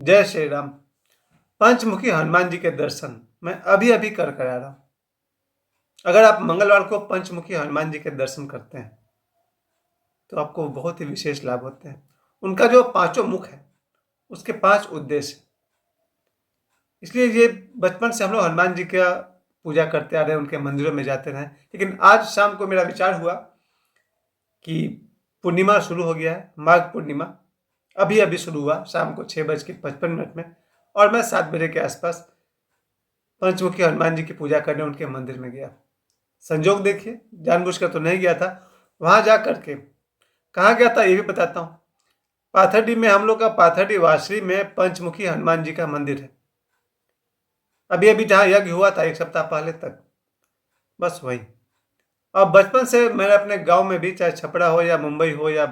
जय श्री राम। पंचमुखी हनुमान जी के दर्शन मैं अभी अभी कर कर आ रहा हूँ। अगर आप मंगलवार को पंचमुखी हनुमान जी के दर्शन करते हैं तो आपको बहुत ही विशेष लाभ होते हैं। उनका जो पांचों मुख है उसके पांच उद्देश्य, इसलिए ये बचपन से हम लोग हनुमान जी का पूजा करते आ रहे हैं, उनके मंदिरों में जाते रहे। लेकिन आज शाम को मेरा विचार हुआ कि पूर्णिमा शुरू हो गया है, माघ पूर्णिमा अभी अभी शुरू हुआ शाम को 6:55 में, और मैं 7 बजे के आसपास पंचमुखी हनुमान जी की पूजा करने उनके मंदिर में गया। संजोग देखिए, जानबूझकर तो नहीं गया था। वहां जा करके कहाँ गया था ये भी बताता हूँ। पाथरडी में, हम लोग का पाथरडी वासरी में पंचमुखी हनुमान जी का मंदिर है। अभी अभी जहाँ यज्ञ हुआ था 1 सप्ताह पहले तक, बस वही। अब बचपन से मैंने अपने गांव में भी, चाहे छपरा हो या मुंबई हो या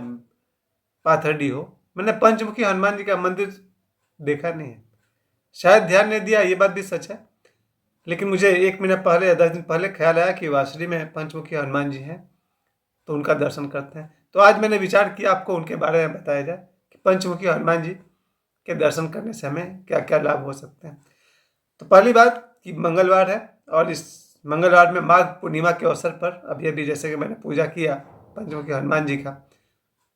पाथरडी हो, मैंने पंचमुखी हनुमान जी का मंदिर देखा नहीं है। शायद ध्यान नहीं दिया, ये बात भी सच है। लेकिन मुझे 1 महीना पहले या 10 दिन पहले ख्याल आया कि वासरी में पंचमुखी हनुमान जी हैं, तो उनका दर्शन करते हैं। तो आज मैंने विचार किया आपको उनके बारे में बताया जाए कि पंचमुखी हनुमान जी के दर्शन करने से हमें क्या क्या लाभ हो सकते हैं। तो पहली बात कि मंगलवार है, और इस मंगलवार में माघ पूर्णिमा के अवसर पर अभी अभी जैसे कि मैंने पूजा किया पंचमुखी हनुमान जी का,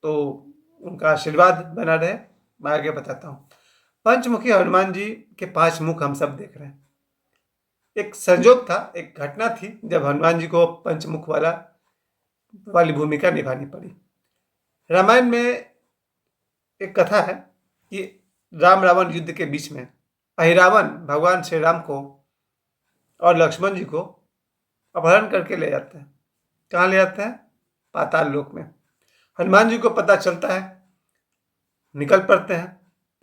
तो उनका आशीर्वाद बना रहे। मैं आगे बताता हूँ। पंचमुखी हनुमान जी के 5 मुख हम सब देख रहे हैं। एक संजोग था, एक घटना थी जब हनुमान जी को पंचमुख वाली भूमिका निभानी पड़ी। रामायण में एक कथा है कि राम रावण युद्ध के बीच में अहिरावण भगवान श्री राम को और लक्ष्मण जी को अपहरण करके ले जाते हैं। कहाँ ले जाते हैं? पाताल लोक में। हनुमान जी को पता चलता है, निकल पड़ते हैं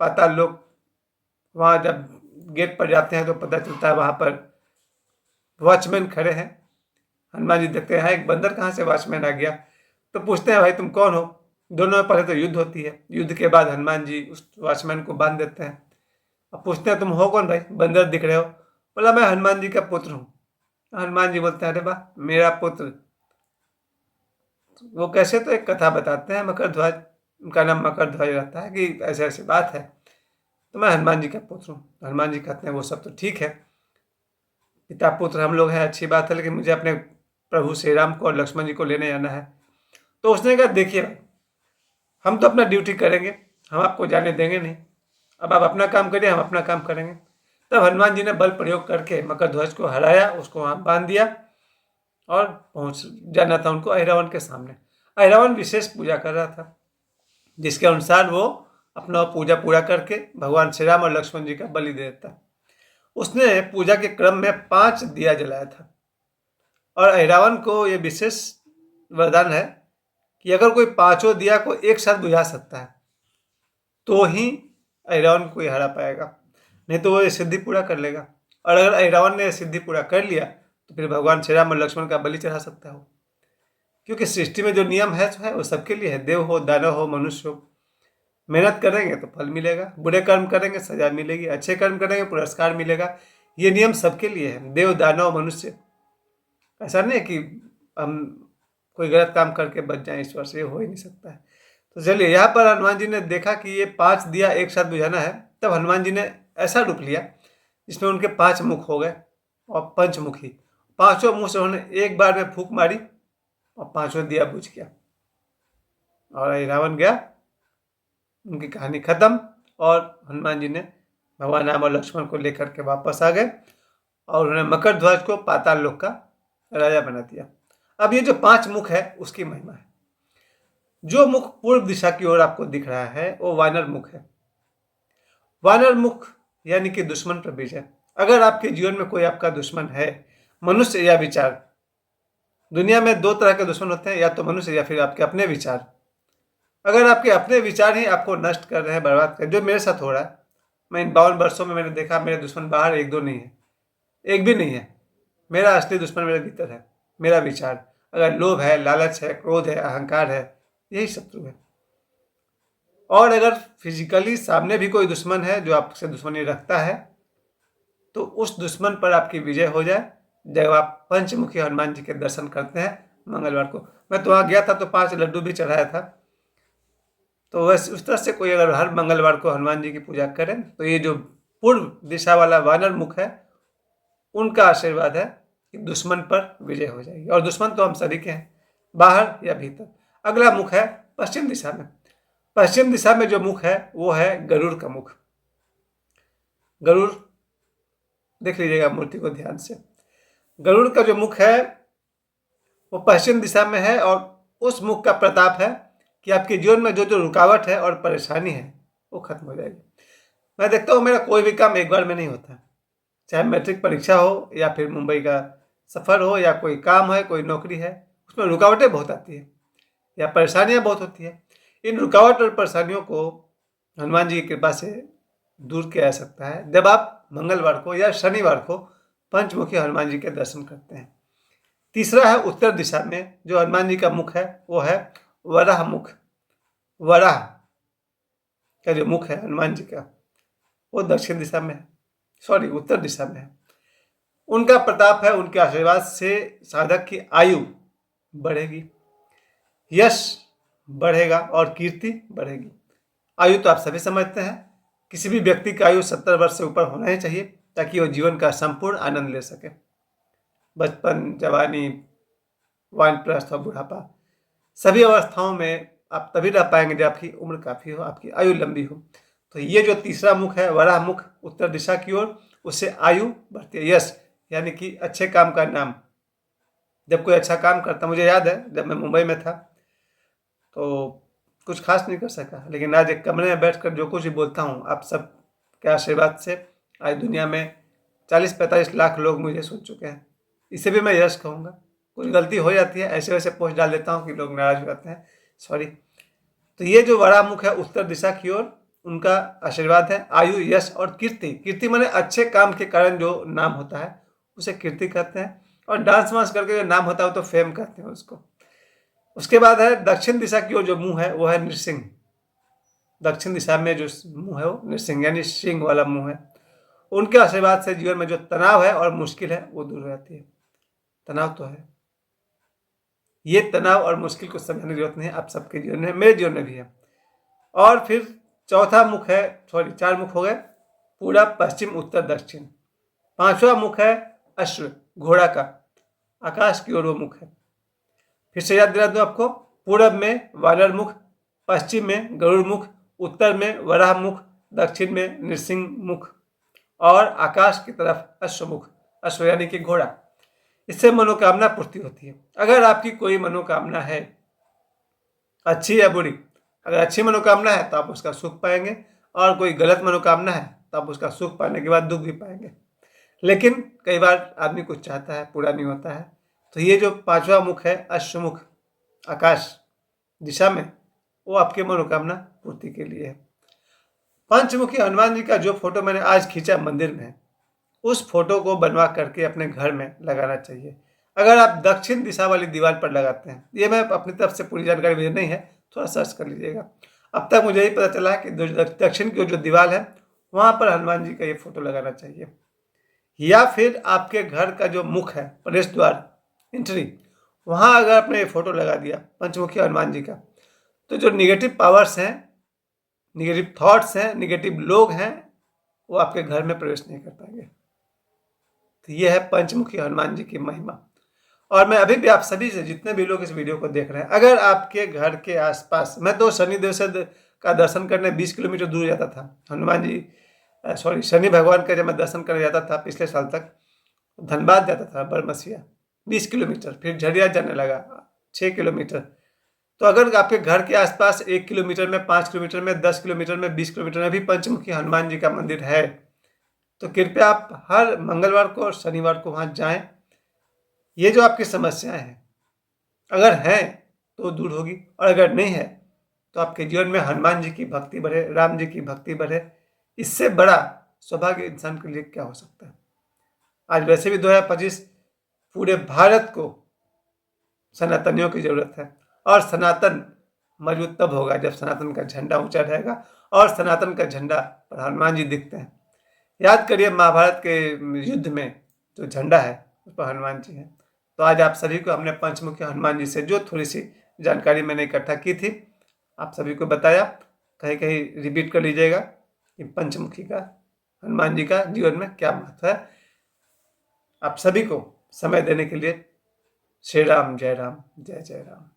पाताल लोक। वहाँ जब गेट पर जाते हैं तो पता चलता है वहाँ पर वॉचमैन खड़े हैं। हनुमान जी देखते हैं एक बंदर कहाँ से वॉचमैन आ गया, तो पूछते हैं भाई तुम कौन हो। दोनों में पहले तो युद्ध होती है। युद्ध के बाद हनुमान जी उस वॉचमैन को बांध देते हैं। अब पूछते हैं तुम हो कौन भाई, बंदर दिख रहे हो। बोला मैं हनुमान जी का पुत्र हूँ। हनुमान जी बोलते हैं अरे वाह, मेरा पुत्र। वो कैसे, तो एक कथा बताते हैं, मकर ध्वज, उनका नाम मकर ध्वज रहता है, कि ऐसे ऐसी बात है, तो मैं हनुमान जी का पुत्र हूँ। हनुमान जी कहते हैं वो सब तो ठीक है, पिता पुत्र हम लोग हैं, अच्छी बात है, लेकिन मुझे अपने प्रभु श्री राम को और लक्ष्मण जी को लेने जाना है। तो उसने कहा देखिए भाई, हम तो अपना ड्यूटी करेंगे, हम आपको जाने देंगे नहीं। अब आप अपना काम करिए, हम अपना काम करेंगे। तब हनुमान जी ने बल प्रयोग करके मकर ध्वज को हराया, उसको वहाँ बांध दिया, और पहुँच जाना था उनको अहिरावण के सामने। अहिरावण विशेष पूजा कर रहा था, जिसके अनुसार वो अपना पूजा पूरा करके भगवान श्री राम और लक्ष्मण जी का बलि दे देता। उसने पूजा के क्रम में 5 दिया जलाया था, और अहिरावण को ये विशेष वरदान है कि अगर कोई 5 दिया को एक साथ बुझा सकता है तो ही अहिरावण को हरा पाएगा, नहीं तो वो ये सिद्धि पूरा कर लेगा। और अगर अहिरावण ने सिद्धि पूरा कर लिया तो फिर भगवान श्री राम और लक्ष्मण का बलि चढ़ा सकता हो। क्योंकि सृष्टि में जो नियम है वो सबके लिए है, देव हो, दानव हो, मनुष्य हो। मेहनत करेंगे तो फल मिलेगा, बुरे कर्म करेंगे सजा मिलेगी, अच्छे कर्म करेंगे पुरस्कार मिलेगा। ये नियम सबके लिए है, देव, दानव, मनुष्य। ऐसा नहीं है कि हम कोई गलत काम करके बच जाएं ईश्वर से, ये हो ही नहीं सकता है। तो चलिए, यहाँ पर हनुमान जी ने देखा कि ये 5 दिया एक साथ बुझाना है। तब हनुमान जी ने ऐसा रूप लिया जिसमें उनके 5 मुख हो गए, और पंचमुखी। 5 मुख से उन्होंने एक बार में फूंक मारी और 5 दिया बुझ गया, और रावण गया, उनकी कहानी खत्म। और हनुमान जी ने भगवान राम और लक्ष्मण को लेकर के वापस आ गए, और उन्होंने मकर ध्वज को पाताल लोक का राजा बना दिया। अब ये जो 5 मुख है उसकी महिमा है। जो मुख पूर्व दिशा की ओर आपको दिख रहा है वो वानर मुख है। वानर मुख यानी कि दुश्मन पर विजय। अगर आपके जीवन में कोई आपका दुश्मन है, मनुष्य या विचार, दुनिया में 2 तरह के दुश्मन होते हैं, या तो मनुष्य या फिर आपके अपने विचार। अगर आपके अपने विचार ही आपको नष्ट कर रहे हैं, बर्बाद कर, जो मेरे साथ हो रहा है, मैं इन 52 वर्षों में मैंने देखा मेरे दुश्मन बाहर 1-2 नहीं है, एक भी नहीं है। मेरा असली दुश्मन मेरे भीतर है, मेरा विचार। अगर लोभ है, लालच है, क्रोध है, अहंकार है, यही शत्रु है। और अगर फिजिकली सामने भी कोई दुश्मन है जो आपसे दुश्मनी रखता है, तो उस दुश्मन पर आपकी विजय हो जाए जब आप पंचमुखी हनुमान जी के दर्शन करते हैं मंगलवार को। मैं तो वहाँ गया था तो 5 लड्डू भी चढ़ाया था। तो वैसे उस तरह से कोई अगर हर मंगलवार को हनुमान जी की पूजा करें तो ये जो पूर्व दिशा वाला वानर मुख है उनका आशीर्वाद है कि दुश्मन पर विजय हो जाएगी। और दुश्मन तो हम सभी के हैं, बाहर या भीतर। अगला मुख है पश्चिम दिशा में। पश्चिम दिशा में जो मुख है वो है गरुड़ का मुख। गरुड़ देख लीजिएगा मूर्ति को ध्यान से। गरुड़ का जो मुख है वो पश्चिम दिशा में है और उस मुख का प्रताप है कि आपके जीवन में जो जो रुकावट है और परेशानी है वो खत्म हो जाएगी। मैं देखता हूँ मेरा कोई भी काम एक बार में नहीं होता, चाहे मैट्रिक परीक्षा हो या फिर मुंबई का सफ़र हो या कोई काम है, कोई नौकरी है, उसमें रुकावटें बहुत आती है या परेशानियां बहुत होती है। इन रुकावट और परेशानियों को हनुमान जी की कृपा से दूर किया जा सकता है जब आप मंगलवार को या शनिवार को पंचमुखी हनुमान जी के दर्शन करते हैं। तीसरा है उत्तर दिशा में जो हनुमान जी का मुख है वो है वराह मुख। वराह का जो मुख है हनुमान जी का वो दक्षिण दिशा में है, सॉरी उत्तर दिशा में है। उनका प्रताप है, उनके आशीर्वाद से साधक की आयु बढ़ेगी, यश बढ़ेगा और कीर्ति बढ़ेगी। आयु तो आप सभी समझते हैं, किसी भी व्यक्ति की आयु 70 वर्ष से ऊपर होना ही चाहिए ताकि वो जीवन का संपूर्ण आनंद ले सके। बचपन, जवानी, वानप्रस्थ और बुढ़ापा, सभी अवस्थाओं में आप तभी रह पाएंगे जब आपकी उम्र काफ़ी हो, आपकी आयु लंबी हो। तो ये जो तीसरा मुख है वराह मुख उत्तर दिशा की ओर, उससे आयु बढ़ती है, यश यानी कि अच्छे काम का नाम। जब कोई अच्छा काम करता, मुझे याद है जब मैं मुंबई में था तो कुछ खास नहीं कर सका, लेकिन आज एक कमरे में बैठकर जो कुछ भी बोलता हूँ आप सब के आशीर्वाद से आज दुनिया में 40-45 लाख लोग मुझे सुन चुके हैं। इसे भी मैं यश कहूँगा। कुछ गलती हो जाती है, ऐसे वैसे पोस्ट डाल देता हूँ कि लोग नाराज हो जाते हैं, सॉरी। तो ये जो वराह मुख है उत्तर दिशा की ओर, उनका आशीर्वाद है आयु, यश और कीर्ति। कीर्ति माने अच्छे काम के कारण जो नाम होता है उसे कीर्ति कहते हैं, और डांस वांस करके जो नाम होता है वो तो फेम कहते हैं उसको। उसके बाद है दक्षिण दिशा की ओर जो मुंह है वो है नृसिंह। दक्षिण दिशा में जो मुंह है वो नृसिंह यानी सिंह वाला मुंह है। उनके आशीर्वाद से जीवन में जो तनाव है और मुश्किल है वो दूर हो जाती है। तनाव तो है, ये तनाव और मुश्किल को समझने की जरूरत नहीं है, आप सबके जीवन में, मेरे जीवन में भी है। और फिर चौथा मुख है, सॉरी 4 मुख हो गए, पूरब, पश्चिम, उत्तर, दक्षिण। 5वां मुख है अश्व, घोड़ा का, आकाश की ओर वो मुख है। फिर से याद दिला दूं आपको, पूरब में वानर मुख, पश्चिम में गरुड़ मुख, उत्तर में वराह मुख, दक्षिण में नृसिंह मुख और आकाश की तरफ अश्वमुख। अश्व यानी कि घोड़ा। इससे मनोकामना पूर्ति होती है। अगर आपकी कोई मनोकामना है, अच्छी या बुरी, अगर अच्छी मनोकामना है तो आप उसका सुख पाएंगे, और कोई गलत मनोकामना है तो आप उसका सुख पाने के बाद दुख भी पाएंगे। लेकिन कई बार आदमी कुछ चाहता है, पूरा नहीं होता है। तो ये जो 5वां मुख है अश्वमुख, आकाश दिशा में, वो आपके मनोकामना पूर्ति के लिए है। पंचमुखी हनुमान जी का जो फोटो मैंने आज खींचा मंदिर में, उस फोटो को बनवा करके अपने घर में लगाना चाहिए। अगर आप दक्षिण दिशा वाली दीवार पर लगाते हैं, ये मैं अपनी तरफ से पूरी जानकारी मुझे नहीं है, थोड़ा सर्च कर लीजिएगा। अब तक मुझे यही पता चला है कि दक्षिण की जो दीवार है वहाँ पर हनुमान जी का ये फोटो लगाना चाहिए। या फिर आपके घर का जो मुख है, प्रवेश द्वार, एंट्री, वहाँ अगर आपने ये फोटो लगा दिया पंचमुखी हनुमान जी का, तो जो निगेटिव पावर्स हैं, निगेटिव थॉट्स हैं, निगेटिव लोग हैं, वो आपके घर में प्रवेश नहीं कर पाएंगे। तो ये है पंचमुखी हनुमान जी की महिमा। और मैं अभी भी आप सभी से, जितने भी लोग इस वीडियो को देख रहे हैं, अगर आपके घर के आसपास, मैं तो शनिदेव से का दर्शन करने 20 किलोमीटर दूर जाता था, हनुमान जी सॉरी शनि भगवान का जब मैं दर्शन करने जाता था पिछले साल तक, धनबाद जाता था, बरमसिया 20 किलोमीटर, फिर झरिया जाने लगा 6 किलोमीटर। तो अगर आपके घर के आसपास 1 किलोमीटर में, 5 किलोमीटर में, 10 किलोमीटर में, 20 किलोमीटर में भी पंचमुखी हनुमान जी का मंदिर है, तो कृपया आप हर मंगलवार को और शनिवार को वहाँ जाएं। ये जो आपकी समस्याएं हैं, अगर हैं तो दूर होगी, और अगर नहीं है तो आपके जीवन में हनुमान जी की भक्ति बढ़े, राम जी की भक्ति बढ़े। इससे बड़ा सौभाग्य इंसान के लिए क्या हो सकता है। आज वैसे भी 2025 पूरे भारत को सनातनियों की जरूरत है, और सनातन मजबूत तब होगा जब सनातन का झंडा ऊंचा रहेगा, और सनातन का झंडा पर हनुमान जी दिखते हैं। याद करिए महाभारत के युद्ध में जो झंडा है उस पर हनुमान जी हैं। तो आज आप सभी को हमने पंचमुखी हनुमान जी से जो थोड़ी सी जानकारी मैंने इकट्ठा की थी, आप सभी को बताया, कहीं कहीं रिपीट कर लीजिएगा कि पंचमुखी का, हनुमान जी का जीवन में क्या महत्व है। आप सभी को समय देने के लिए श्री राम, जय राम, जय जय राम।